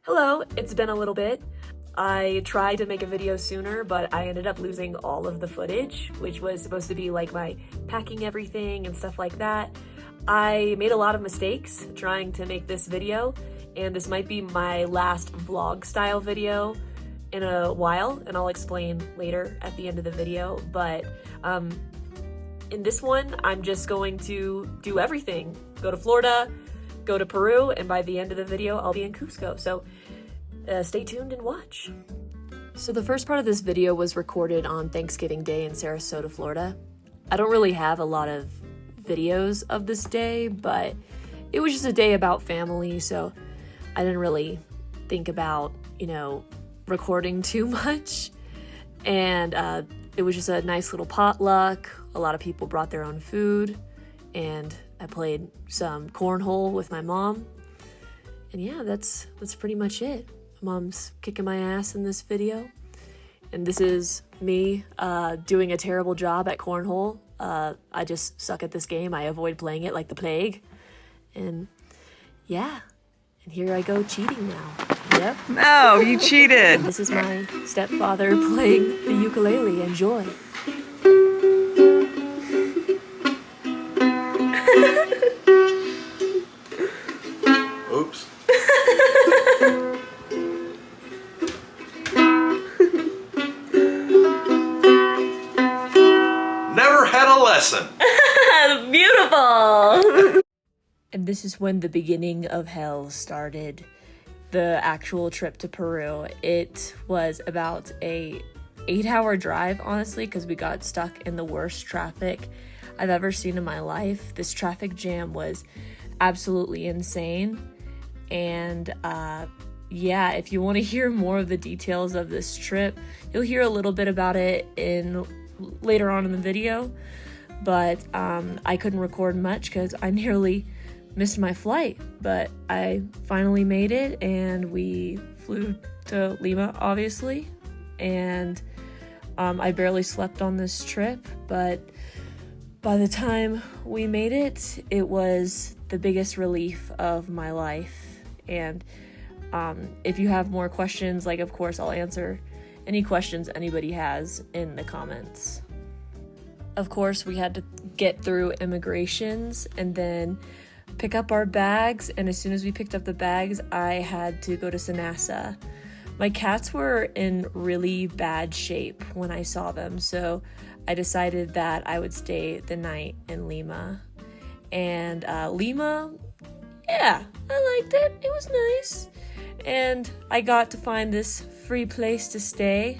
Hello, it's been a little bit. I tried to make a video sooner, but I ended up losing all of the footage, which was supposed to be like my packing everything and stuff like that. I made a lot of mistakes trying to make this video, and this might be my last vlog style video in a while, and I'll explain later at the end of the video. But in this one, I'm just going to do everything. Go to Florida, go to Peru, and by the end of the video, I'll be in Cusco. So stay tuned and watch. So the first part of this video was recorded on Thanksgiving Day in Sarasota, Florida. I don't really have a lot of videos of this day, but it was just a day about family, so I didn't really think about, recording too much. And it was just a nice little potluck. A lot of people brought their own food, and I played some cornhole with my mom. And yeah, that's pretty much it. Mom's kicking my ass in this video. And this is me doing a terrible job at cornhole. I just suck at this game. I avoid playing it like the plague. And yeah, and here I go cheating now. Yep. No, you cheated. This is my stepfather playing the ukulele. Enjoy. Oops. Never had a lesson. Beautiful. And this is when the beginning of hell started. The actual trip to Peru. It was about a 8-hour drive, honestly, because we got stuck in the worst traffic I've ever seen in my life. This traffic jam was absolutely insane. And yeah, if you want to hear more of the details of this trip, you'll hear a little bit about it later on in the video. But I couldn't record much because I nearly missed my flight. But I finally made it, and we flew to Lima, obviously. And I barely slept on this trip, but by the time we made it, it was the biggest relief of my life. And if you have more questions, of course, I'll answer any questions anybody has in the comments. Of course, we had to get through immigrations and then pick up our bags. And as soon as we picked up the bags, I had to go to Sanasa. My cats were in really bad shape when I saw them, so I decided that I would stay the night in Lima. And Lima, yeah, I liked it. It was nice. And I got to find this free place to stay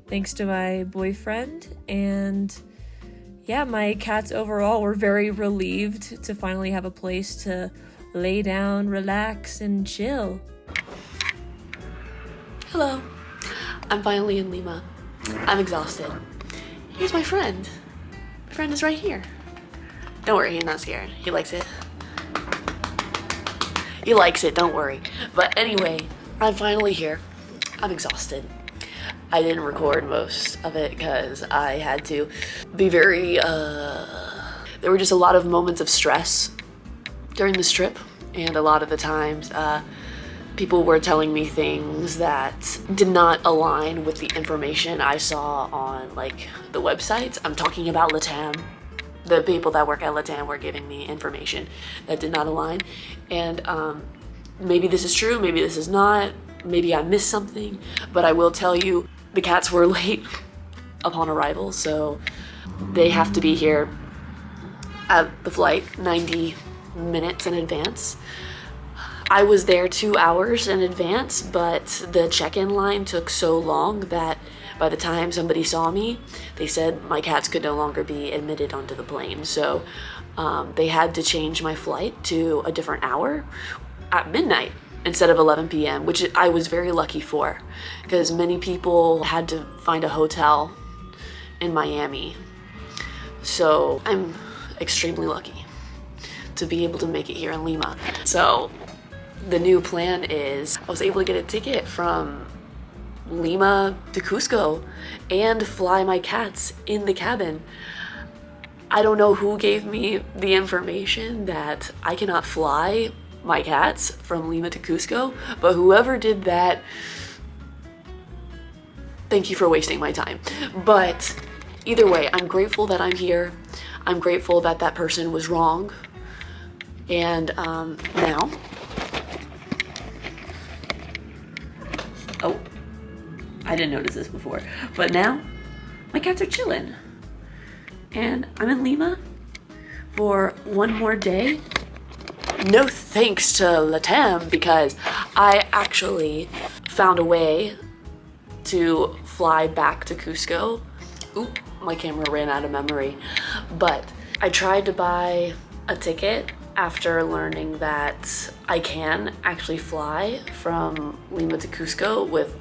thanks to my boyfriend. And yeah, my cats overall were very relieved to finally have a place to lay down, relax, and chill. Hello. I'm finally in Lima. I'm exhausted. Here's my friend. My friend is right here. Don't worry, he's not scared. He likes it. He likes it, don't worry. But anyway, I'm finally here. I'm exhausted. I didn't record most of it because I had to be very, there were just a lot of moments of stress during this trip. And a lot of the times, people were telling me things that did not align with the information I saw on the websites. I'm talking about LATAM. The people that work at LATAM were giving me information that did not align. And maybe this is true, maybe this is not, maybe I missed something, but I will tell you the cats were late upon arrival, so they have to be here at the flight 90 minutes in advance. I was there 2 hours in advance, but the check-in line took so long that by the time somebody saw me, they said my cats could no longer be admitted onto the plane. So they had to change my flight to a different hour at midnight instead of 11 p.m., which I was very lucky for, because many people had to find a hotel in Miami. So I'm extremely lucky to be able to make it here in Lima. So the new plan is I was able to get a ticket from Lima to Cusco and fly my cats in the cabin. I don't know who gave me the information that I cannot fly my cats from Lima to Cusco, but whoever did that, thank you for wasting my time. But either way, I'm grateful that I'm here. I'm grateful that that person was wrong. And now, oh, I didn't notice this before, but now my cats are chilling. And I'm in Lima for one more day. No thanks to Latam, because I actually found a way to fly back to Cusco. Oop, my camera ran out of memory. But I tried to buy a ticket after learning that I can actually fly from Lima to Cusco with,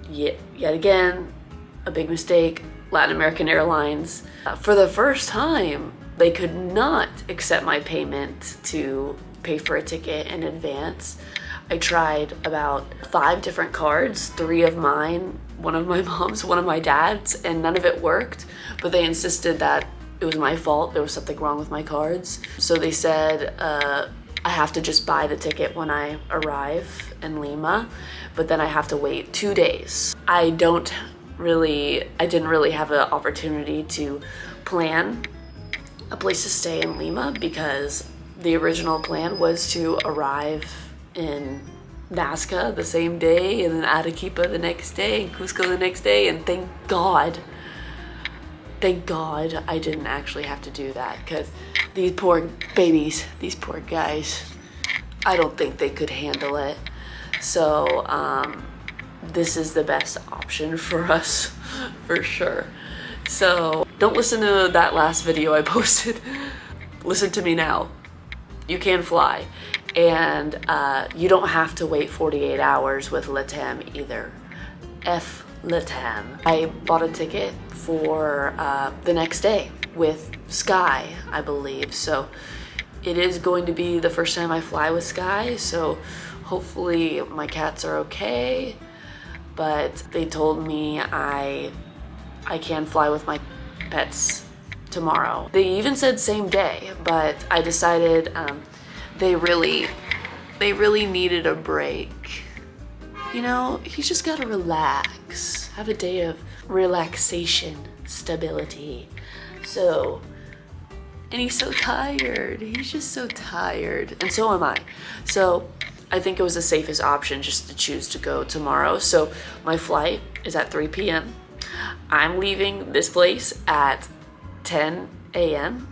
yet again, a big mistake, Latin American Airlines. For the first time, they could not accept my payment to pay for a ticket in advance. I tried about 5 different cards, 3 of mine, one of my mom's, one of my dad's, and none of it worked. But they insisted that it was my fault, there was something wrong with my cards. So they said I have to just buy the ticket when I arrive in Lima, but then I have to wait 2 days. I didn't really have an opportunity to plan a place to stay in Lima, because the original plan was to arrive in Nazca the same day, and then Arequipa the next day, and Cusco the next day, and thank God I didn't actually have to do that, because these poor babies, these poor guys, I don't think they could handle it. So this is the best option for us, for sure. So don't listen to that last video I posted. Listen to me now. You can fly, and you don't have to wait 48 hours with Latam either. F Latam. I bought a ticket for the next day with Sky, I believe. So it is going to be the first time I fly with Sky, so hopefully my cats are okay. But they told me I can fly with my pets tomorrow. They even said same day, but I decided they really needed a break. You know, he's just gotta relax, have a day of relaxation, stability. So, and he's so tired, he's just so tired, and so am I. So I think it was the safest option just to choose to go tomorrow. So my flight is at 3 p.m. I'm leaving this place at 10 a.m.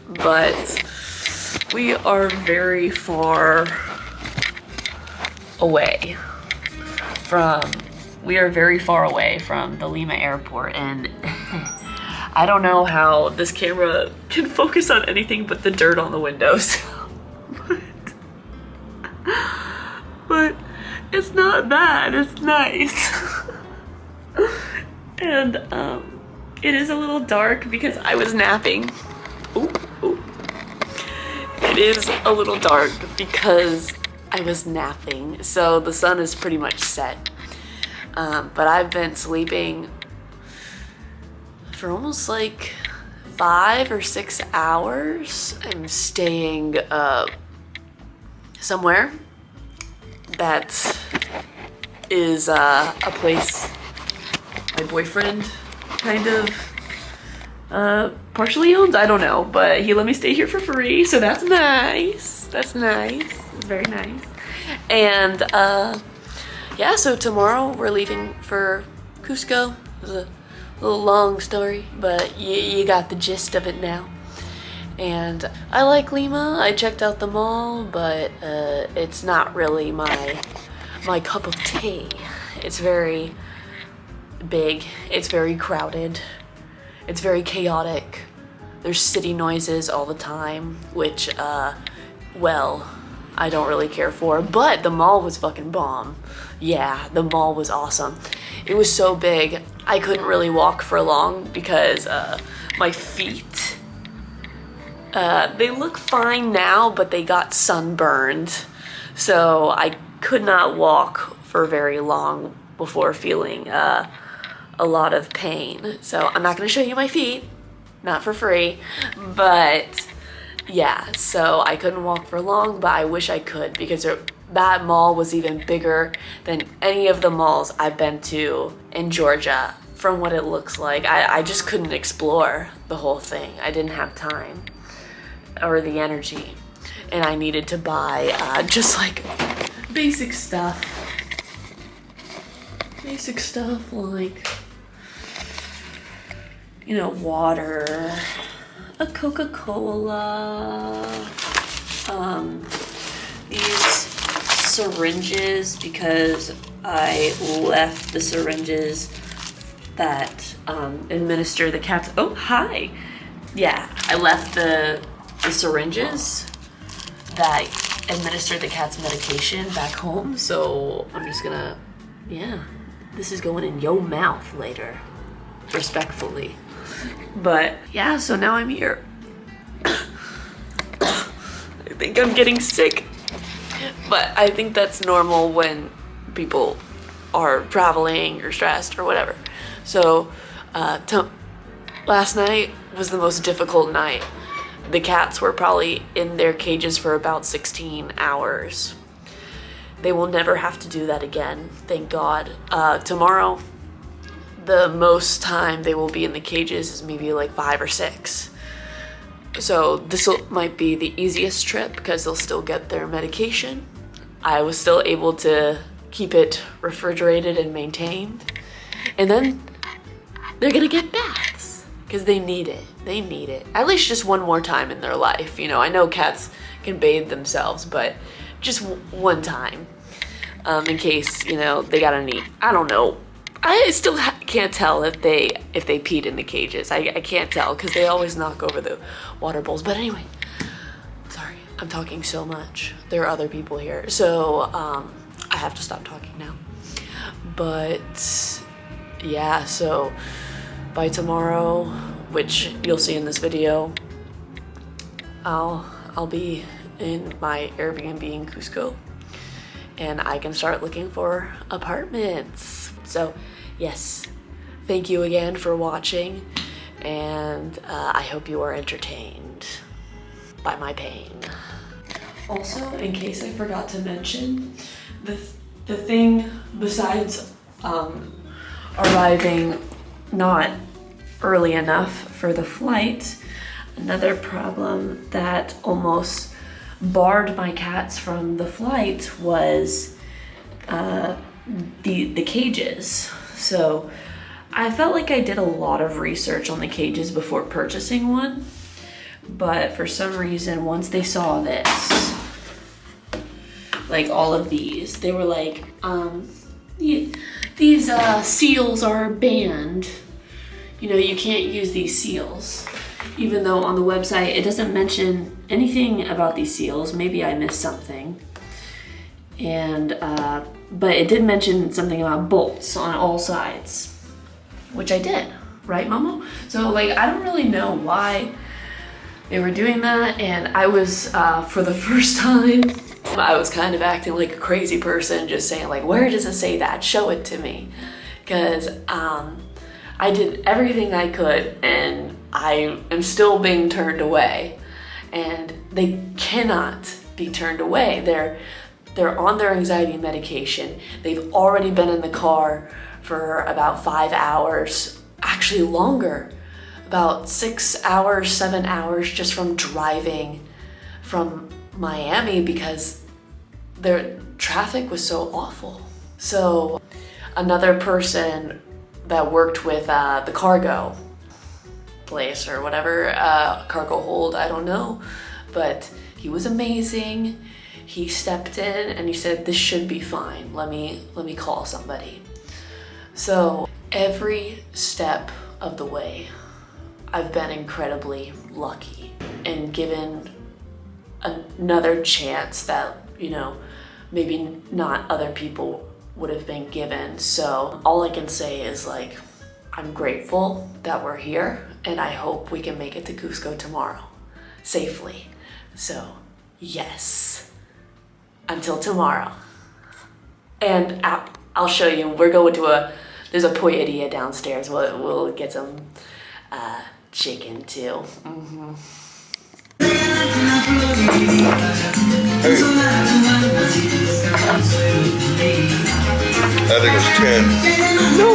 But we are very far away from the Lima airport, and I don't know how this camera can focus on anything but the dirt on the windows. But it's not bad, it's nice. And it is a little dark because I was napping. Ooh. It is a little dark because I was napping, so the sun is pretty much set. But I've been sleeping for almost like 5 or 6 hours. I'm staying somewhere that is a place my boyfriend kind of partially owns. I don't know, but he let me stay here for free, so that's nice. That's nice. It's very nice. And yeah, so tomorrow we're leaving for Cusco. It was a little long story, but you got the gist of it now. And I like Lima. I checked out the mall, but it's not really my cup of tea. It's very big, it's very crowded, it's very chaotic. There's city noises all the time, which well, I don't really care for, but the mall was fucking bomb. Yeah, the mall was awesome. It was so big, I couldn't really walk for long because my feet, they look fine now, but they got sunburned. So I could not walk for very long before feeling a lot of pain. So I'm not gonna show you my feet, not for free, but yeah, so I couldn't walk for long, but I wish I could because that mall was even bigger than any of the malls I've been to in Georgia from what it looks like. I just couldn't explore the whole thing. I didn't have time or the energy, and I needed to buy just like basic stuff. Basic stuff like, you know, water, a Coca-Cola, these syringes because I left the syringes that administer the cats. Oh, hi. Yeah, I left the syringes that administer the cat's medication back home, so I'm just gonna, yeah, this is going in your mouth later, respectfully. But yeah, so now I'm here. I think I'm getting sick, but I think that's normal when people are traveling or stressed or whatever. So last night was the most difficult night. The cats were probably in their cages for about 16 hours. They will never have to do that again, thank God. Tomorrow, the most time they will be in the cages is maybe like 5 or 6. So this might be the easiest trip because they'll still get their medication. I was still able to keep it refrigerated and maintained. And then they're gonna get baths because they need it. They need it. At least just one more time in their life. You know, I know cats can bathe themselves, but just one time. In case, you know, they got a need. I don't know. I still can't tell if they peed in the cages. I can't tell because they always knock over the water bowls. But anyway, sorry, I'm talking so much. There are other people here, so I have to stop talking now. But yeah, so by tomorrow, which you'll see in this video, I'll be in my Airbnb in Cusco, and I can start looking for apartments. So yes, thank you again for watching, and I hope you are entertained by my pain. Also, in case I forgot to mention, the thing besides arriving not early enough for the flight, another problem that almost barred my cats from the flight was the cages. So I felt like I did a lot of research on the cages before purchasing one, but for some reason, once they saw this, like all of these, they were like, these seals are banned. You know, you can't use these seals. Even though on the website, it doesn't mention anything about these seals. Maybe I missed something. And, but it did mention something about bolts on all sides, which I did, right, Momo? So like, I don't really know why they were doing that. And I was, for the first time, I was kind of acting like a crazy person, just saying like, where does it say that? Show it to me. Because I did everything I could, and I am still being turned away. And they cannot be turned away. They're on their anxiety medication. They've already been in the car for about 5 hours, actually longer, about 6 hours, 7 hours just from driving from Miami because their traffic was so awful. So another person that worked with the cargo place or whatever, cargo hold, I don't know, but he was amazing. He stepped in and he said, this should be fine. Let me call somebody. So every step of the way, I've been incredibly lucky and given another chance that, you know, maybe not other people would have been given. So all I can say is like, I'm grateful that we're here, and I hope we can make it to Cusco tomorrow safely. So yes, until tomorrow. And I'll show you, we're going to there's a polleria downstairs. We'll get some chicken too. I think it was 10. No!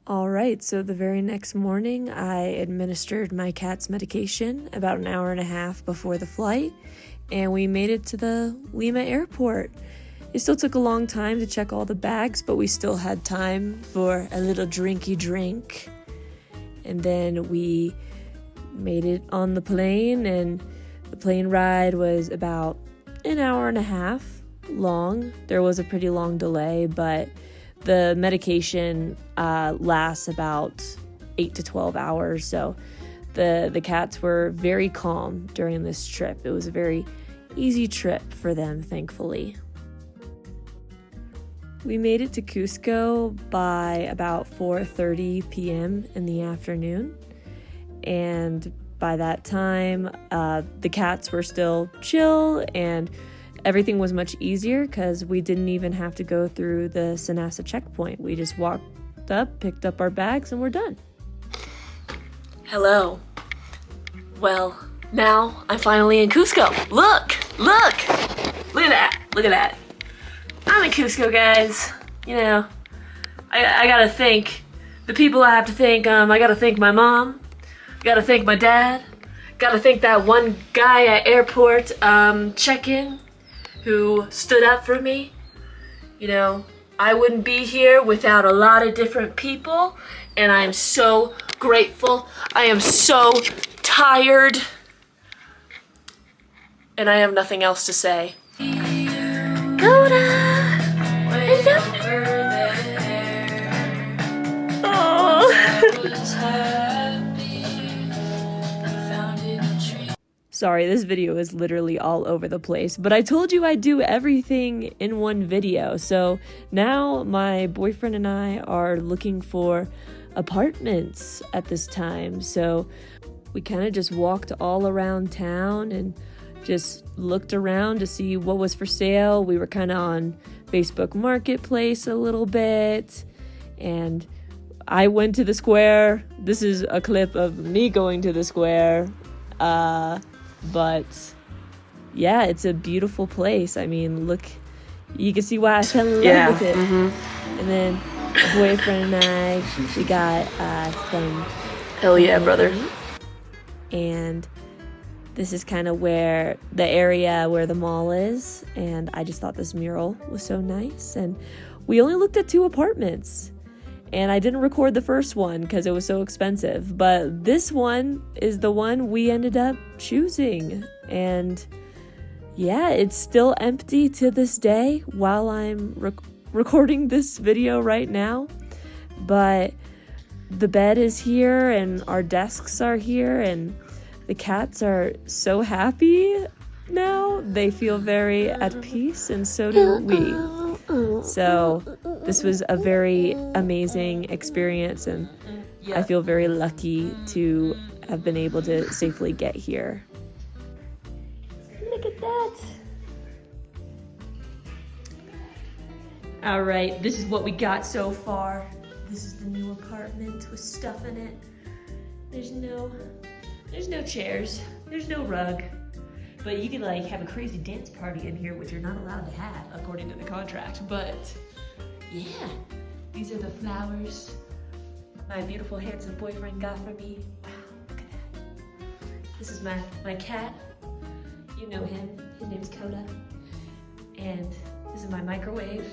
All right, so the very next morning, I administered my cat's medication about an hour and a half before the flight, and we made it to the Lima airport. It still took a long time to check all the bags, but we still had time for a little drinky drink. And then we made it on the plane, and the plane ride was about an hour and a half long. There was a pretty long delay, but the medication lasts about 8 to 12 hours, so the cats were very calm during this trip. It was a very easy trip for them, thankfully. We made it to Cusco by about 4:30 p.m. in the afternoon, and by that time, the cats were still chill, and everything was much easier because we didn't even have to go through the Sanasa checkpoint. We just walked up, picked up our bags, and we're done. Hello. Well, now I'm finally in Cusco. Look! Look! Look at that! Look at that! I'm in Cusco, guys. You know, I gotta thank the people I have to thank. I gotta thank my mom. Gotta thank my dad. Gotta thank that one guy at airport check-in who stood up for me. You know, I wouldn't be here without a lot of different people, and I am so grateful. I am so tired, and I have nothing else to say. Coda! Sorry, this video is literally all over the place, but I told you I'd do everything in one video. So now my boyfriend and I are looking for apartments at this time. So we kind of just walked all around town and just looked around to see what was for sale. We were kind of on Facebook Marketplace a little bit, and I went to the square. This is a clip of me going to the square. But yeah, it's a beautiful place. I mean, look, you can see why I fell in love with it. Mm-hmm. And then my boyfriend and I, we got some. Hell yeah, brother. And this is kind of where the area where the mall is. And I just thought this mural was so nice. And we only looked at 2 apartments. And I didn't record the first one because it was so expensive. But this one is the one we ended up choosing. And yeah, it's still empty to this day while I'm recording this video right now. But the bed is here and our desks are here and the cats are so happy now. They feel very at peace, and so do we. So this was a very amazing experience, and I feel very lucky to have been able to safely get here. Look at that. All right, this is what we got so far. This is the new apartment with stuff in it. There's no chairs. There's no rug. But you can like have a crazy dance party in here, which you're not allowed to have according to the contract. But yeah, these are the flowers my beautiful handsome boyfriend got for me. Wow, look at that. This is my cat. You know him. His name is Coda. And this is my microwave.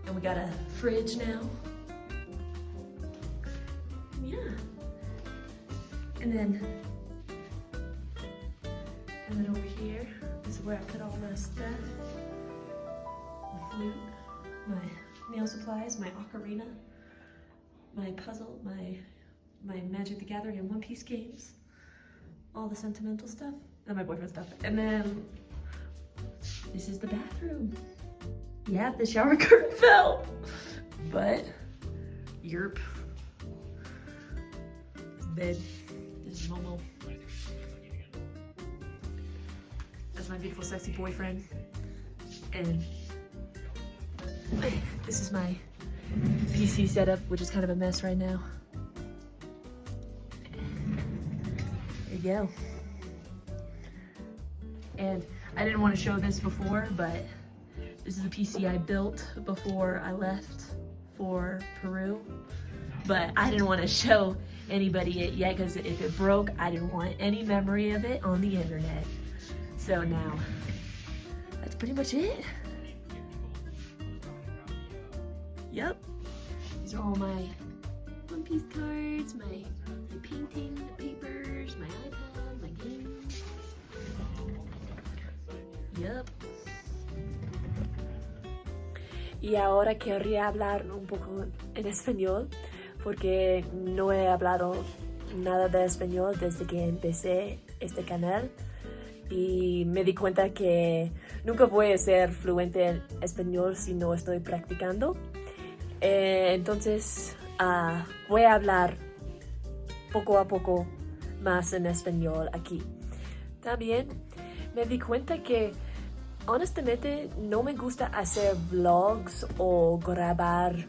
And we got a fridge now. Yeah. And then over here, this is where I put all my stuff. My flute, my nail supplies, my ocarina, my puzzle, my Magic the Gathering and One Piece games, all the sentimental stuff, and my boyfriend's stuff. And then this is the bathroom. Yeah, the shower curtain fell, but yerp. This bed This is Momo. That's my beautiful, sexy boyfriend. And this is my PC setup, which is kind of a mess right now. There you go. And I didn't want to show this before, but this is a PC I built before I left for Peru. But I didn't want to show anybody it yet, because if it broke, I didn't want any memory of it on the internet. So now, that's pretty much it. Yep. These are all my One Piece cards, my painting papers, my iPad, my games. Yep. Y ahora querría hablar un poco en español, porque no he hablado nada de español desde que empecé este canal. Y me di cuenta que nunca voy a ser fluente en español si no estoy practicando. Entonces voy a hablar poco a poco más en español aquí. También me di cuenta que honestamente no me gusta hacer vlogs o grabar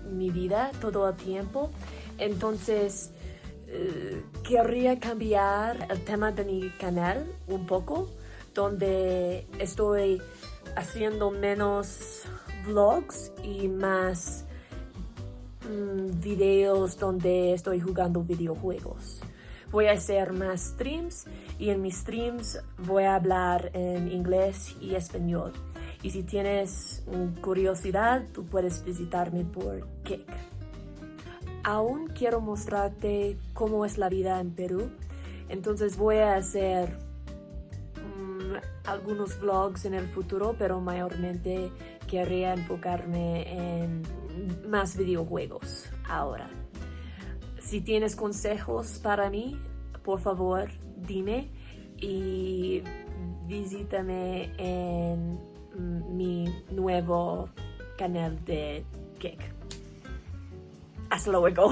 mi vida todo el tiempo. Entonces querría cambiar el tema de mi canal un poco, donde estoy haciendo menos vlogs y más videos donde estoy jugando videojuegos. Voy a hacer más streams, y en mis streams voy a hablar en inglés y español. Y si tienes curiosidad, tú puedes visitarme por Kick. Aún quiero mostrarte cómo es la vida en Perú, entonces voy a hacer algunos vlogs en el futuro, pero mayormente querría enfocarme en más videojuegos ahora. Si tienes consejos para mí, por favor, dime, y visítame en mi nuevo canal de Kick. Hasta luego.